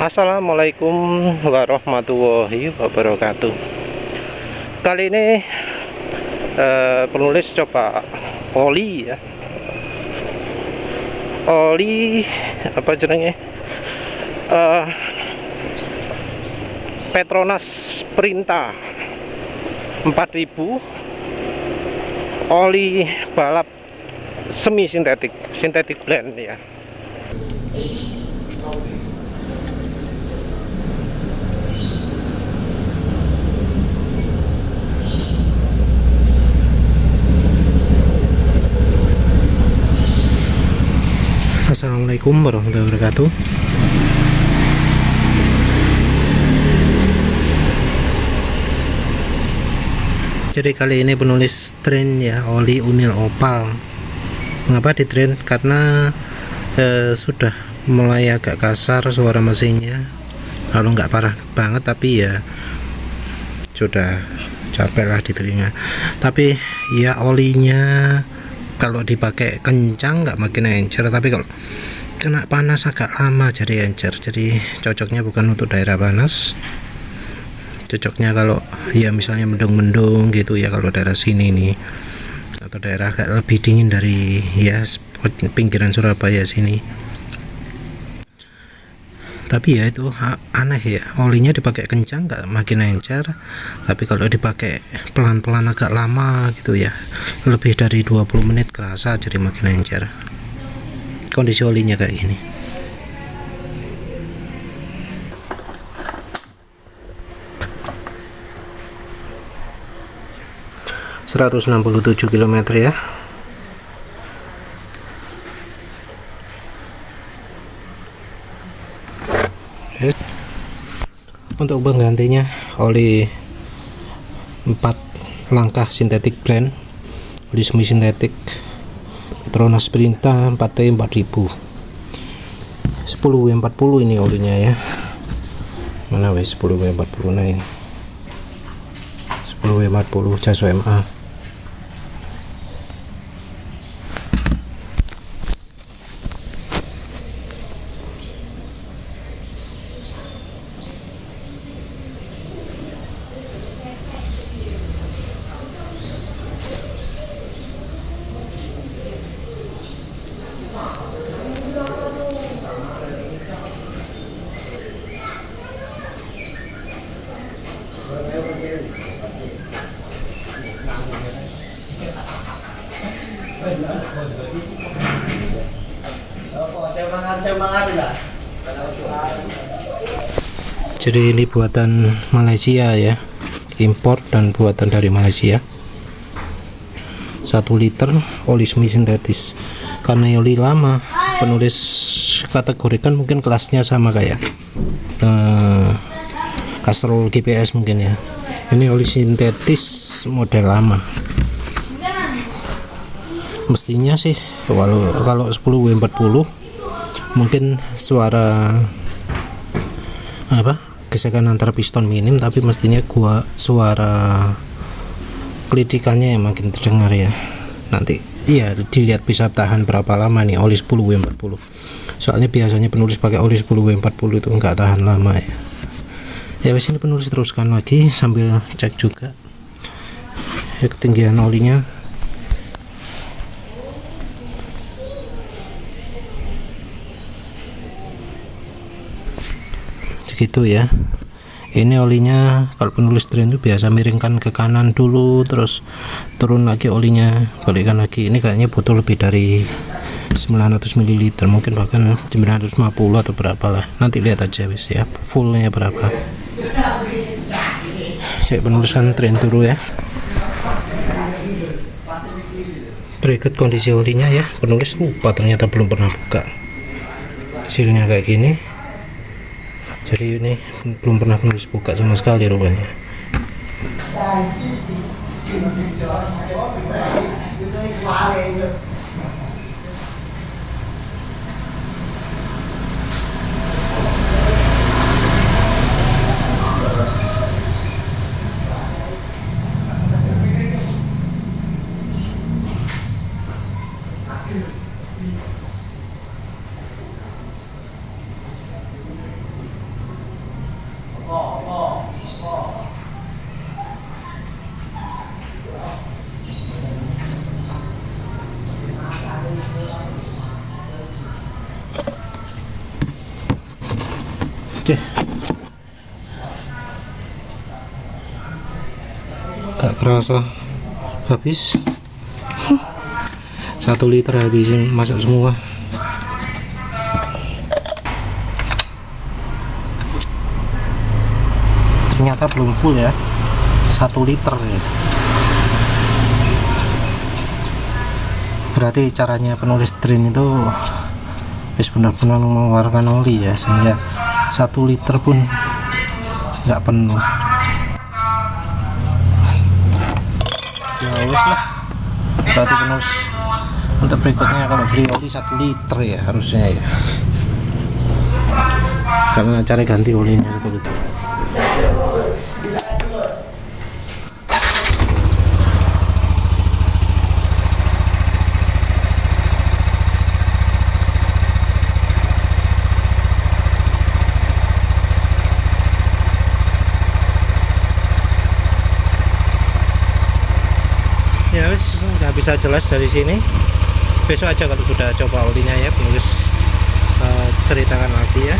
Assalamualaikum warahmatullahi wabarakatuh. Kali ini penulis coba oli ya. Oli apa jenenge? Petronas Perinta 4000 oli balap semi sintetik blend ya. Assalamualaikum warahmatullahi wabarakatuh. Jadi kali ini penulis tren ya, oli Unil Opal. Mengapa di tren? Karena sudah mulai agak kasar suara mesinnya. Lalu nggak parah banget, tapi ya sudah capek lah di telinga. Tapi ya olinya kalau dipakai kencang nggak makin encer, tapi kalau kena panas agak lama jadi encer. Jadi cocoknya bukan untuk daerah panas, cocoknya kalau ya misalnya mendung-mendung gitu ya, kalau daerah sini nih, atau daerah agak lebih dingin dari ya pinggiran Surabaya sini. Tapi ya itu aneh ya, olinya dipakai kencang nggak makin encer, tapi kalau dipakai pelan-pelan agak lama gitu ya, lebih dari 20 menit kerasa jadi makin encer. Kondisi olinya kayak gini. ...167 km ya. Untuk penggantinya oli 4 langkah sintetik blend, oli semi sintetik Petronas Perinta 4T4000 10W40 ini olinya ya. Mana wes 10W40 nah ini 10W40 Caso MA. Jadi ini buatan Malaysia ya, impor dan buatan dari Malaysia. 1 liter oli semi sintetis. Karena oli lama, penulis kategorikan mungkin kelasnya sama kayak Castrol GPS mungkin ya. Ini oli sintetis model lama. Mestinya sih kalau 10W40 mungkin suara gesekan antara piston minim, tapi mestinya suara kelidikannya yang makin terdengar ya. Nanti iya dilihat bisa tahan berapa lama nih oli 10W40. Soalnya biasanya penulis pakai oli 10W40 itu enggak tahan lama ya. Ya wes, ini penulis teruskan lagi sambil cek juga ketinggian olinya. Gitu ya. Ini olinya kalau penulis tren itu biasa miringkan ke kanan dulu, terus turun lagi olinya, balikkan lagi. Ini kayaknya butuh lebih dari 900 ml, mungkin bahkan 950 atau berapa lah. Nanti lihat aja wis ya fullnya berapa. Saya penulisan tren dulu ya. Berikut kondisi olinya ya. Penulis lupa ternyata belum pernah buka. Hasilnya kayak gini. Jadi ini belum pernah penulis buka sama sekali rupanya. Oke, gak kerasa habis 1 liter habisin masak semua. Ternyata belum full ya, 1 liter ya. Berarti caranya penulis drain itu habis benar-benar mengeluarkan oli ya, sehingga 1 liter pun nggak penuh. Ya wes lah, berarti penulis untuk berikutnya kalau beli oli 1 liter ya harusnya ya, karena cari ganti olinya 1 liter. Ya wis, nggak bisa jelas dari sini. Besok aja kalau sudah coba olinya ya, penulis ceritakan lagi ya.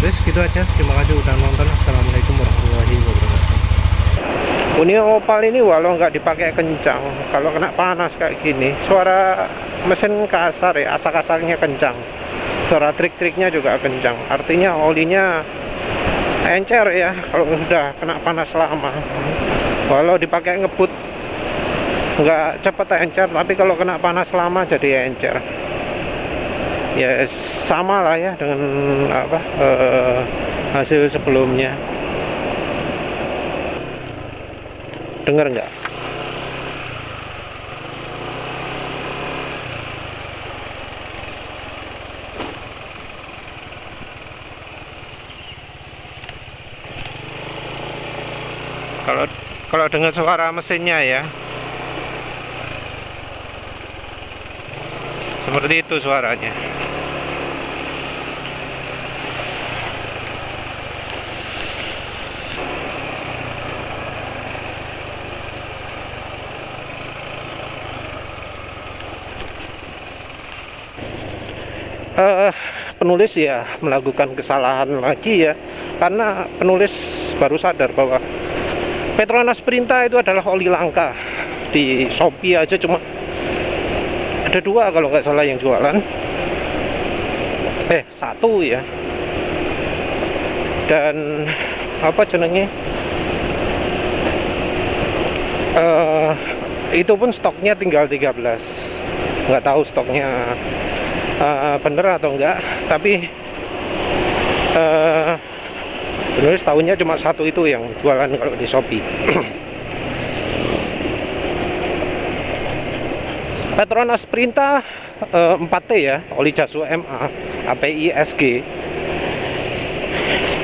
Wis gitu aja, terima kasih udah nonton. Assalamualaikum warahmatullahi wabarakatuh. Union Opal ini walau nggak dipakai kencang, kalau kena panas kayak gini suara mesin kasar ya, asak-asaknya kencang, suara trik-triknya juga kencang. Artinya olinya encer ya kalau sudah kena panas lama. Walau dipakai ngebut nggak cepat encer, tapi kalau kena panas lama jadi encer. Ya sama lah ya dengan apa hasil sebelumnya. Dengar nggak? Kalau dengar suara mesinnya ya, seperti itu suaranya. Penulis ya melakukan kesalahan lagi ya, karena penulis baru sadar bahwa Petronas Sprinta itu adalah oli langka. Di Shopee aja cuma ada 2 kalau nggak salah yang jualan, 1 ya, dan apa jenenge itu pun stoknya tinggal 13. Nggak tahu stoknya bener atau enggak, tapi penulis tahunnya cuma 1 itu yang jualan kalau di Shopee. Petronas Sprinta 4T ya, oli Jasu MA API SG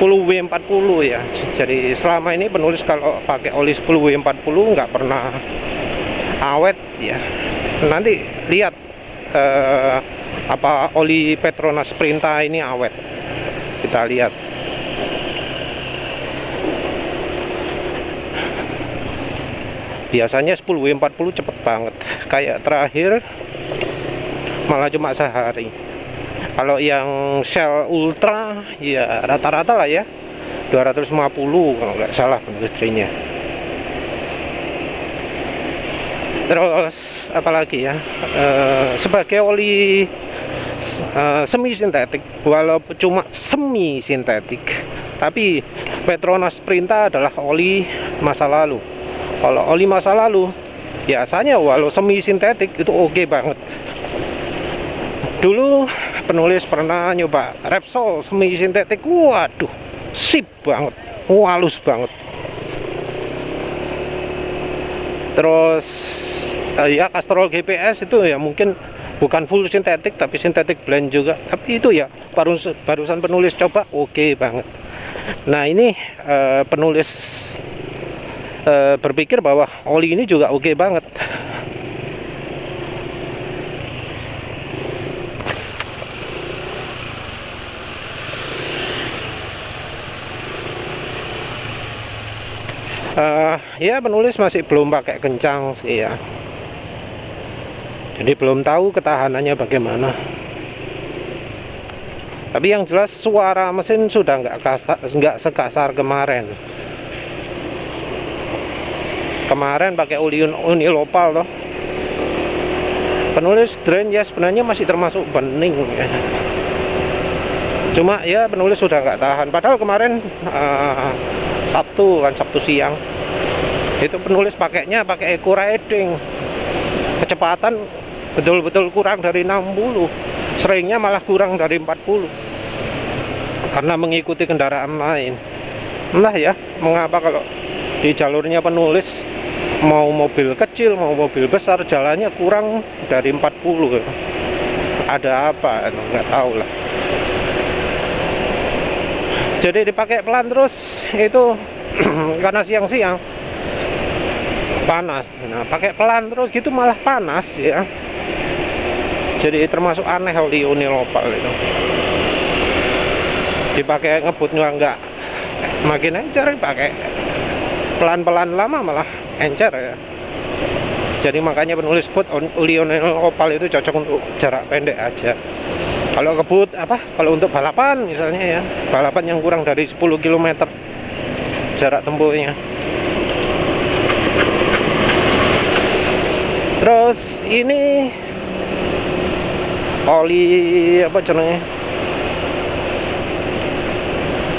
10W40 ya. Jadi selama ini penulis kalau pakai oli 10W40 nggak pernah awet ya. Nanti lihat apa oli Petronas Sprinta ini awet, kita lihat. Biasanya 10W40 cepet banget, kayak terakhir malah cuma sehari. Kalau yang Shell Ultra ya rata-rata lah ya 250 kalau nggak salah penulis drainnya. Terus apalagi ya, sebagai oli semi sintetik, walaupun cuma semi sintetik, tapi Petronas Sprinta adalah oli masa lalu. Kalau oli masa lalu biasanya walau semi sintetik itu oke banget. Dulu penulis pernah nyoba Repsol semi sintetik, waduh sip banget, halus banget. Terus ya Castrol GPS itu ya mungkin bukan full sintetik tapi sintetik blend juga, tapi itu ya barusan penulis coba oke banget. Nah ini penulis berpikir bahwa oli ini juga oke banget. Ya penulis masih belum pakai kencang sih ya, jadi belum tahu ketahanannya bagaimana. Tapi yang jelas suara mesin sudah nggak sekasar kemarin. Kemarin pakai Unil Opal loh. Penulis drain ya sebenarnya masih termasuk bening ya. Cuma ya penulis sudah nggak tahan. Padahal kemarin Sabtu siang itu penulis pakainya pakai eco riding, kecepatan betul-betul kurang dari 60, seringnya malah kurang dari 40 karena mengikuti kendaraan lain. Entah ya mengapa kalau di jalurnya penulis, mau mobil kecil mau mobil besar, jalannya kurang dari 40. Ada apa? Nggak tahu lah. Jadi dipakai pelan terus itu karena siang-siang panas. Nah, pakai pelan terus gitu malah panas ya. Jadi termasuk aneh oli Unil Opal itu. Dipakai ngebutnya nggak makin encer, pakai pelan-pelan lama malah encer ya. Jadi makanya penulis put oli Unil Opal itu cocok untuk jarak pendek aja. Kalau kebut kalau untuk balapan misalnya ya, balapan yang kurang dari 10 km jarak tempuhnya. Terus ini oli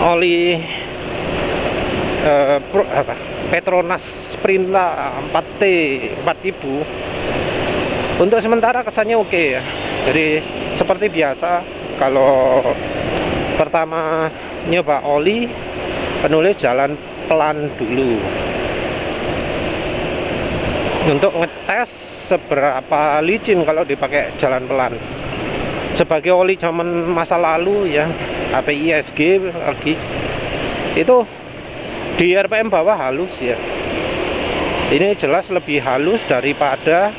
oli Petronas Sprinta 4T 4000 untuk sementara kesannya oke ya. Jadi seperti biasa kalau pertama nyoba oli, penulis jalan pelan dulu untuk ngetes seberapa licin kalau dipakai jalan pelan. Sebagai oli zaman masa lalu ya, HPI SG lagi itu di RPM bawah halus ya. Ini jelas lebih halus daripada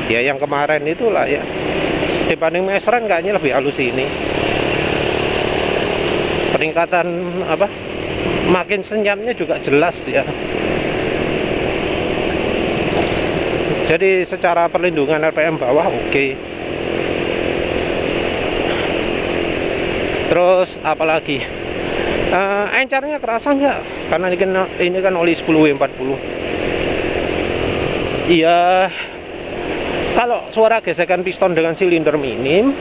ya yang kemarin itulah ya. Dibanding Mesran kayaknya lebih halus ini. Peningkatan makin senyapnya juga jelas ya. Jadi secara perlindungan RPM bawah oke. Terus apalagi encernya kerasa nggak? Karena ini kan oli 10W40. Iya, kalau suara gesekan piston dengan silinder minim,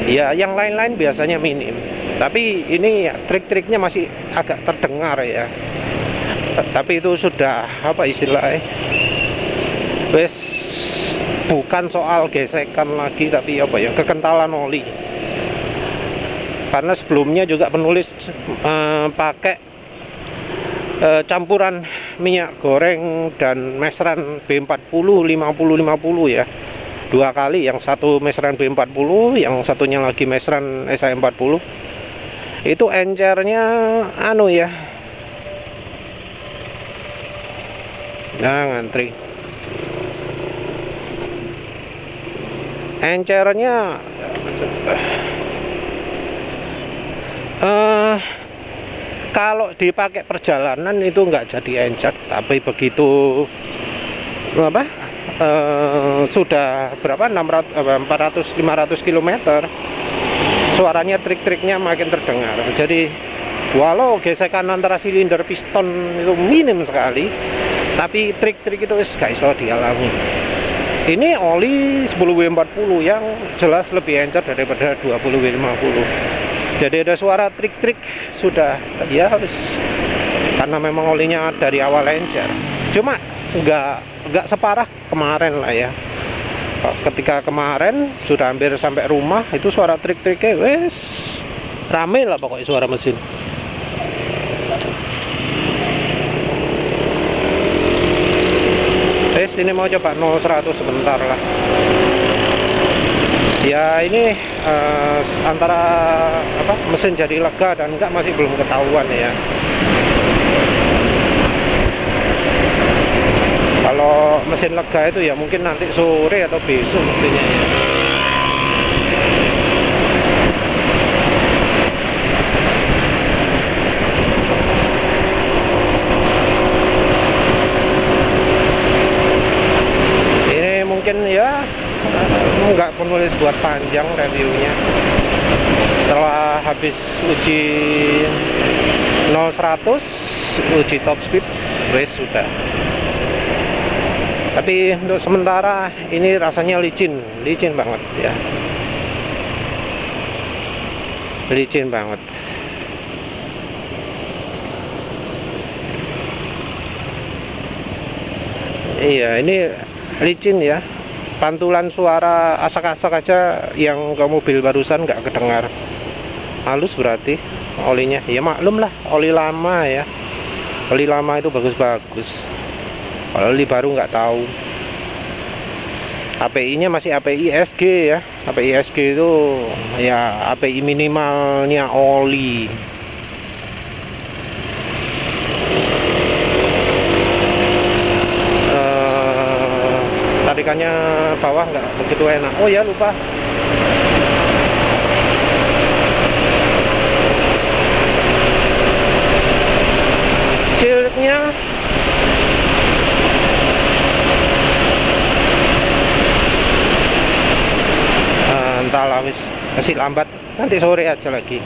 ya yang lain-lain biasanya minim. Tapi ini ya, trik-triknya masih agak terdengar ya. Tapi itu sudah istilahnya, wes bukan soal gesekan lagi, tapi kekentalan oli. Karena sebelumnya juga penulis pakai campuran minyak goreng dan mesran B40 50 ya, 2 kali, yang satu mesran B40, yang satunya lagi mesran SA40. Itu encernya ya, nah ngantri encernya kalau dipakai perjalanan itu nggak jadi encer, tapi begitu sudah berapa 400-500 km suaranya trik-triknya makin terdengar. Jadi walau gesekan antara silinder piston itu minim sekali, tapi trik-trik itu gak bisa dialami. Ini oli 10W40 yang jelas lebih encer daripada 20W50. Jadi ada suara trik-trik sudah ya, harus karena memang olinya dari awal encer. Cuma nggak separah kemarin lah ya. Ketika kemarin sudah hampir sampai rumah itu suara trik-triknya wes rame lah pokoknya suara mesin. Ini mau coba 0-100 sebentar lah. Ya ini antara mesin jadi lega dan enggak masih belum ketahuan ya. Kalau mesin lega itu ya mungkin nanti sore atau besok mestinya ya. Ini mungkin ya nggak penulis buat panjang reviewnya. Setelah habis uji 0-100, uji top speed, race sudah. Tapi untuk sementara ini rasanya licin banget ya. Licin banget. Iya, ini licin ya. Pantulan suara asak-asak aja yang ke mobil barusan nggak kedengar. Halus berarti olinya. Ya maklum lah, oli lama ya. Oli lama itu bagus-bagus. Kalau oli baru nggak tahu. API-nya masih API SG ya. API SG itu ya API minimalnya oli. Tarikannya bawah nggak begitu enak. Oh ya, lupa. Shieldnya entahlah, wis masih lambat, nanti sore aja lagi.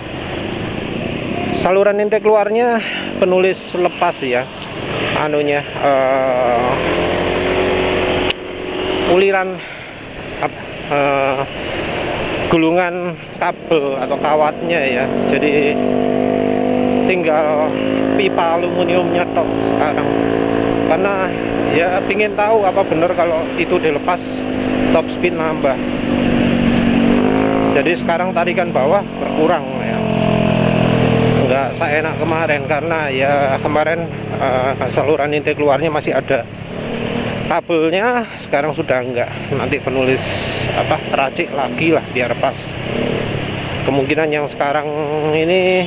Saluran intake keluarnya penulis lepas ya, anunya uliran gulungan kabel atau kawatnya ya, jadi tinggal pipa aluminiumnya tok sekarang. Karena ya pingin tahu apa bener kalau itu dilepas top speed nambah. Jadi sekarang tarikan bawah berkurang ya, nggak seenak kemarin, karena ya kemarin saluran intake keluarnya masih ada kabelnya, sekarang sudah enggak. Nanti penulis racik lagi lah biar pas. Kemungkinan yang sekarang ini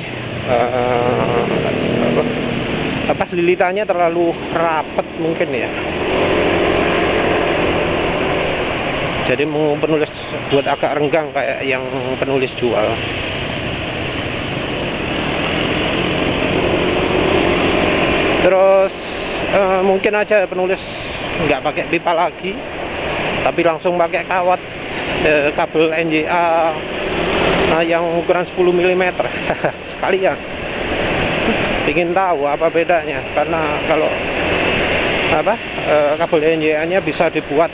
lilitannya terlalu rapet mungkin ya. Jadi mau penulis buat agak renggang kayak yang penulis jual. Terus mungkin aja penulis nggak pakai pipa lagi, tapi langsung pakai kawat kabel NJA yang ukuran 10 mm sekalian. Ingin tahu apa bedanya, karena kalau kabel NJA nya bisa dibuat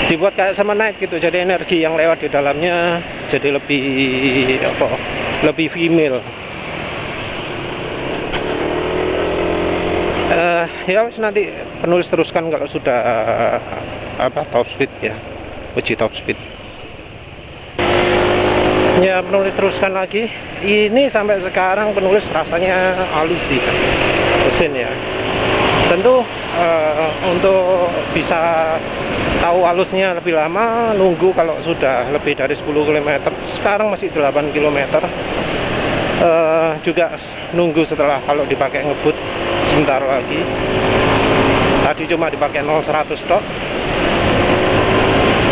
dibuat kayak semenite gitu, jadi energi yang lewat di dalamnya jadi lebih female. Ya nanti penulis teruskan kalau sudah top speed ya, uji top speed ya, penulis teruskan lagi. Ini sampai sekarang penulis rasanya halus sih mesin ya. Tentu untuk bisa tahu halusnya lebih lama, nunggu kalau sudah lebih dari 10 km. Sekarang masih 8 km. Juga nunggu setelah kalau dipakai ngebut sebentar lagi. Tadi cuma dipakai 0-100 tok.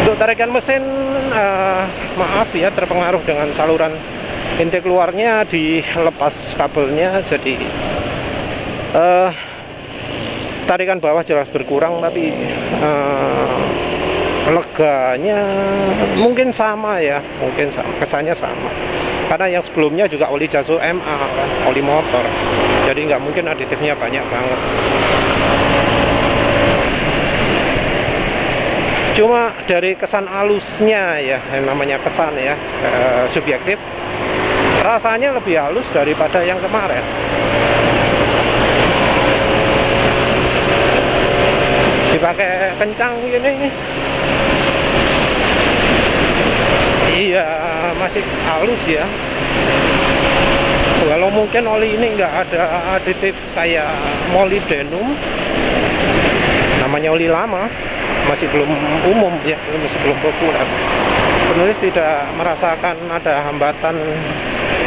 Untuk tarikan mesin maaf ya, terpengaruh dengan saluran intake keluarnya, dilepas kabelnya, jadi tarikan bawah jelas berkurang, tapi leganya mungkin sama ya, mungkin sama, kesannya sama. Karena yang sebelumnya juga oli Jaso MA kan, oli motor, jadi nggak mungkin aditifnya banyak banget. Cuma dari kesan halusnya ya, yang namanya kesan ya, subjektif, rasanya lebih halus daripada yang kemarin. Dipakai kencang gini, iya masih halus ya. Walau mungkin oli ini nggak ada aditif kayak molybdenum, namanya oli lama, masih belum umum ya, masih belum populer. Penulis tidak merasakan ada hambatan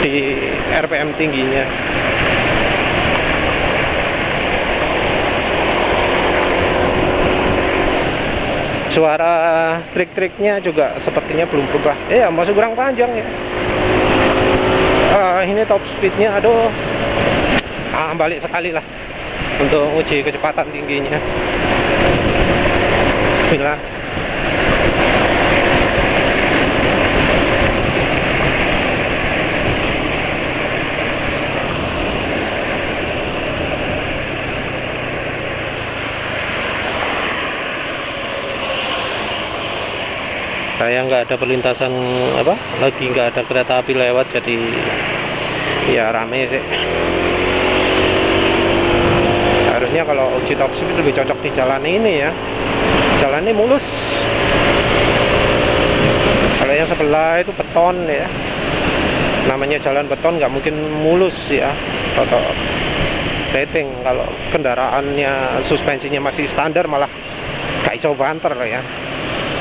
di RPM tingginya. Suara trik-triknya juga sepertinya belum berubah. Masih kurang panjang ya. Ini top speednya, aduh, balik sekali lah. untuk uji kecepatan tingginya. Bismillah. Saya nggak ada perlintasan lagi nggak ada kereta api lewat, jadi ya rame sih. Harusnya kalau uji top speed lebih cocok di jalan ini ya, jalan ini mulus. Kalau yang sebelah itu beton ya, namanya jalan beton nggak mungkin mulus ya, atau rating. Kalau kendaraannya suspensinya masih standar malah gak iso banter ya.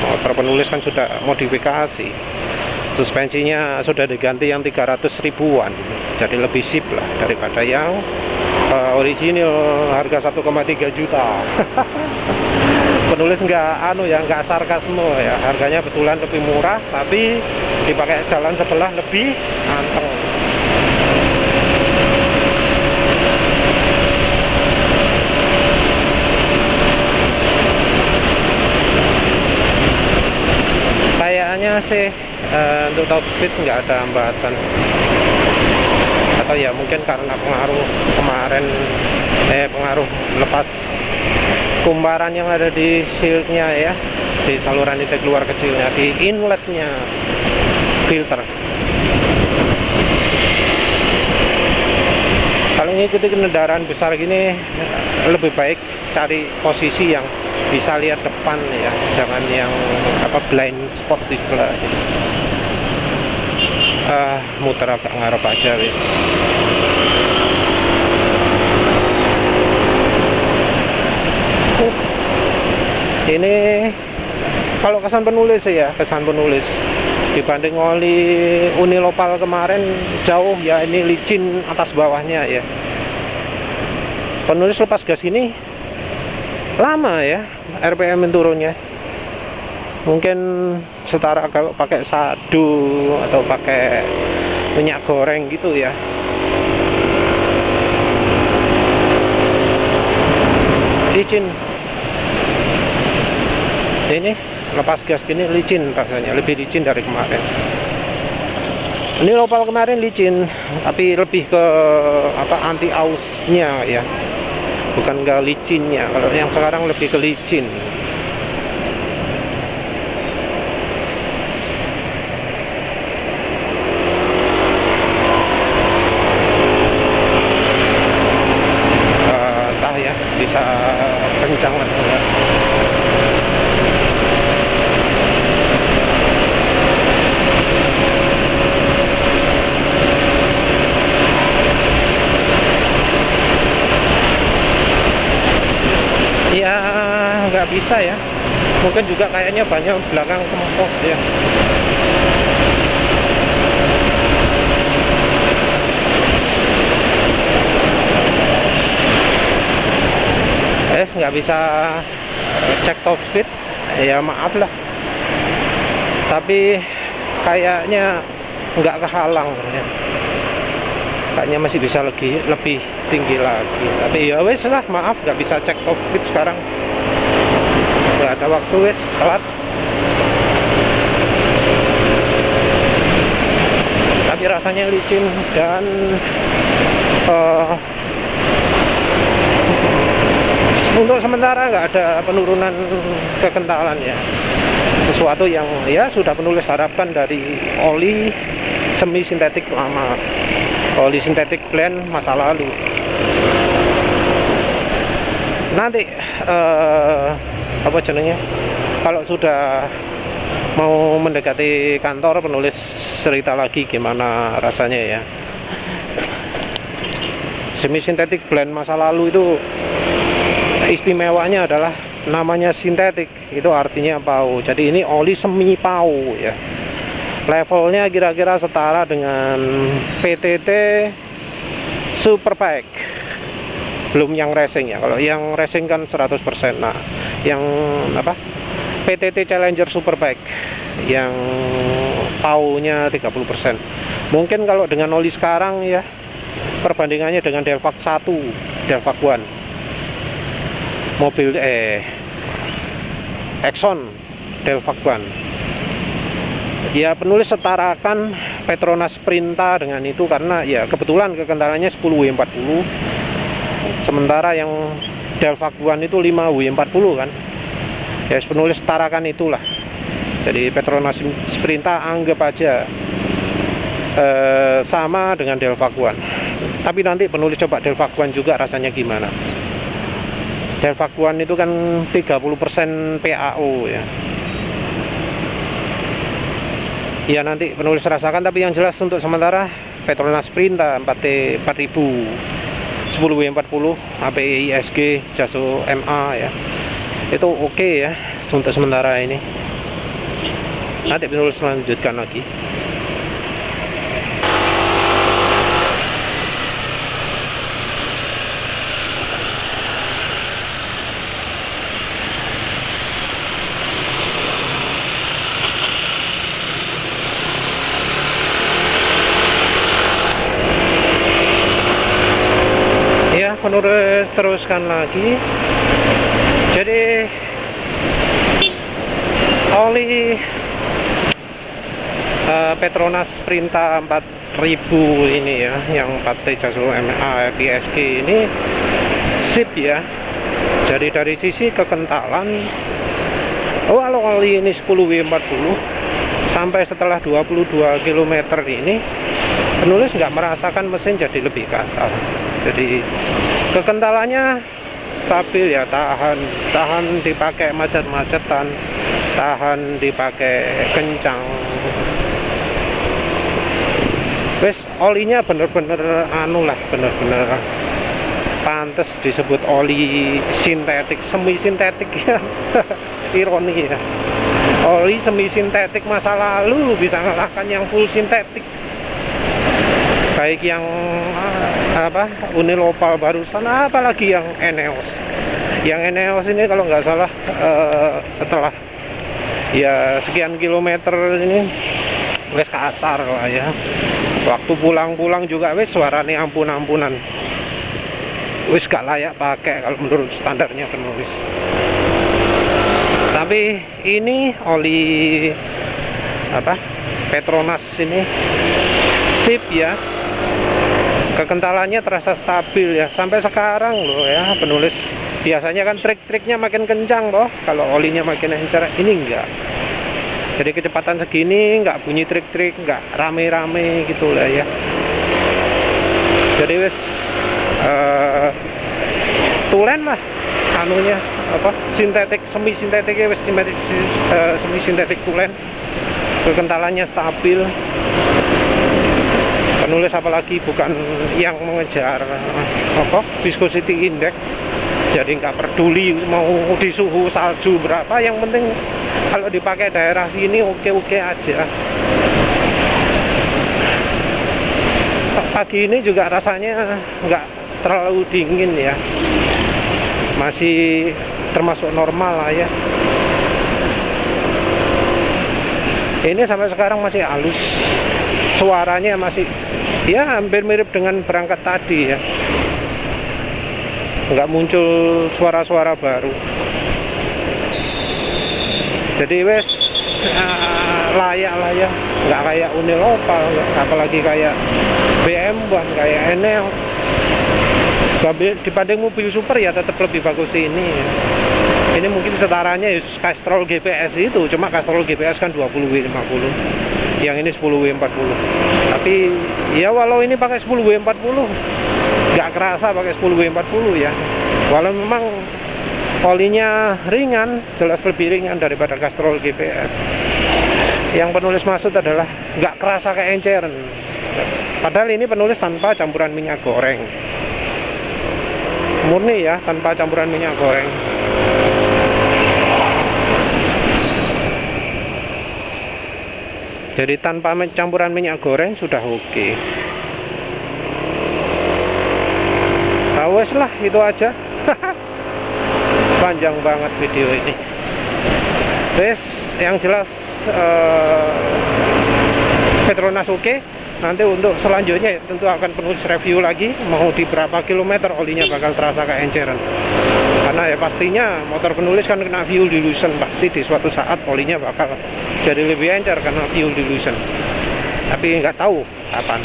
Motor penulis kan sudah modifikasi, suspensinya sudah diganti yang 300 ribuan, jadi lebih sip lah daripada yang orisinil harga 1,3 juta. Penulis nggak sarkasme ya, harganya betulan lebih murah, tapi dipakai jalan sebelah lebih anteng. Kayaknya sih untuk top speed nggak ada hambatan, atau ya mungkin karena pengaruh kemarin pengaruh lepas kumparan yang ada di shieldnya ya, di saluran intake keluar kecilnya, di inletnya filter. Kalau ngikuti kendaraan besar gini lebih baik cari posisi yang bisa lihat depan ya, jangan yang blind spot istilahnya. Muter agak ngarep aja wis. Ini kalau kesan penulis ya, kesan penulis dibanding oli Unilopal kemarin jauh ya, ini licin atas bawahnya ya. Penulis lepas gas ini lama ya RPM turunnya, mungkin setara kalau pakai sadu atau pakai minyak goreng gitu ya. Licin ini lepas gas gini, licin rasanya, lebih licin dari kemarin. Ini Opal kemarin licin, tapi lebih ke anti ausnya ya, bukan ke licinnya. Kalau yang sekarang lebih ke licin. Entah ya, bisa kencang atau enggak. Ya nggak bisa ya, mungkin juga kayaknya banyak belakang kempos ya. Nggak bisa cek top speed ya, maaf lah, tapi kayaknya nggak kehalang ya. Kayaknya masih bisa lebih tinggi lagi, tapi ya wes lah, maaf nggak bisa cek top speed sekarang, nggak ada waktu, wes telat. Tapi rasanya licin dan untuk sementara nggak ada penurunan kekentalan ya, sesuatu yang ya sudah penulis harapkan dari oli semi sintetik lama, oli sintetik blend masa lalu. Nanti apa jenengnya, kalau sudah mau mendekati kantor, penulis cerita lagi gimana rasanya ya. Semi sintetik blend masa lalu itu istimewanya adalah namanya sintetik, itu artinya PAU. Jadi ini oli semi PAU ya. Levelnya kira-kira setara dengan PTT Superbike, belum yang racing ya. Kalau yang racing kan 100%. Nah, yang PTT Challenger Superbike yang PAU-nya 30%. Mungkin kalau dengan oli sekarang ya, perbandingannya dengan Delvac 1, Delvac 1 mobil Exxon Delvaquan. Ya penulis setarakan Petronas Sprinta dengan itu karena ya kebetulan kekentalannya 10W40, sementara yang Delvaquan itu 5W40 kan. Ya penulis setarakan itulah. Jadi Petronas Sprinta anggap aja sama dengan Delvaquan. Tapi nanti penulis coba Delvaquan juga rasanya gimana. Delvaquan itu kan 30% PAO ya. Ya nanti penulis rasakan, tapi yang jelas untuk sementara Petronas Sprinta 4000 10W40 API ISG Jaso MA ya. Itu oke ya untuk sementara ini. Nanti penulis lanjutkan lagi. Penulis teruskan lagi. Jadi oli Petronas Sprinta 4000 ini ya, yang 4T Jaso MA PSG ini sip ya. Jadi dari sisi kekentalan, kalau oli ini 10W40 sampai setelah 22 km ini penulis nggak merasakan mesin jadi lebih kasar. Jadi kekentalannya stabil ya, tahan dipakai macet-macetan, tahan dipakai kencang. Wes olinya bener-bener bener-bener pantes disebut oli sintetik, semi sintetik ya. Ironi ya, oli semi sintetik masa lalu bisa ngalahkan yang full sintetik, baik yang Unil Opal barusan, apalagi yang Eneos. Yang Eneos ini kalau nggak salah setelah ya sekian kilometer ini wes kasar lah ya. Waktu pulang-pulang juga wes suaranya ampun-ampunan, wes gak layak pakai kalau menurut standarnya penulis. Tapi ini oli Petronas ini sip ya. Kekentalannya terasa stabil ya sampai sekarang loh ya. Penulis biasanya kan trik-triknya makin kencang toh kalau olinya makin encer, ini enggak. Jadi kecepatan segini enggak bunyi trik-trik, enggak rame-rame gitu lah ya. Jadi wes tulen lah anunya sintetik, semi sintetiknya wes semi sintetik tulen. Kekentalannya stabil. Penulis apalagi bukan yang mengejar viscosity index, jadi nggak peduli mau di suhu salju berapa, yang penting kalau dipakai daerah sini oke-oke aja. Pagi ini juga rasanya nggak terlalu dingin ya, masih termasuk normal lah ya. Ini sampai sekarang masih halus, suaranya masih ya hampir mirip dengan berangkat tadi ya, nggak muncul suara-suara baru. Jadi wes layak lah ya, nggak kayak Unil Opal, apalagi kayak BMW, kayak Eneos. Dibanding mobil super ya tetap lebih bagus ini ya. Ini mungkin setaranya ya Castrol GPS itu, cuma Castrol GPS kan 20W50, yang ini 10W40. Tapi ya walau ini pakai 10W40 nggak kerasa pakai 10W40 ya. Walau memang olinya ringan, jelas lebih ringan daripada Castrol GPS. Yang penulis maksud adalah nggak kerasa keenceran. Padahal ini penulis tanpa campuran minyak goreng, murni ya, tanpa campuran minyak goreng. Jadi tanpa campuran minyak goreng sudah oke. Wes lah, itu aja. Panjang banget video ini. Wes, yang jelas Petronas oke. Nanti untuk selanjutnya tentu akan penulis review lagi, mau di berapa kilometer olinya bakal terasa keenceran. karena ya pastinya motor penulis kan kena fuel dilution, pasti di suatu saat olinya bakal jadi lebih encer karena fuel dilution, tapi nggak tahu kapan.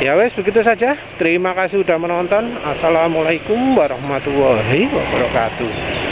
Ya wes, begitu saja. Terima kasih sudah menonton. Assalamualaikum warahmatullahi wabarakatuh.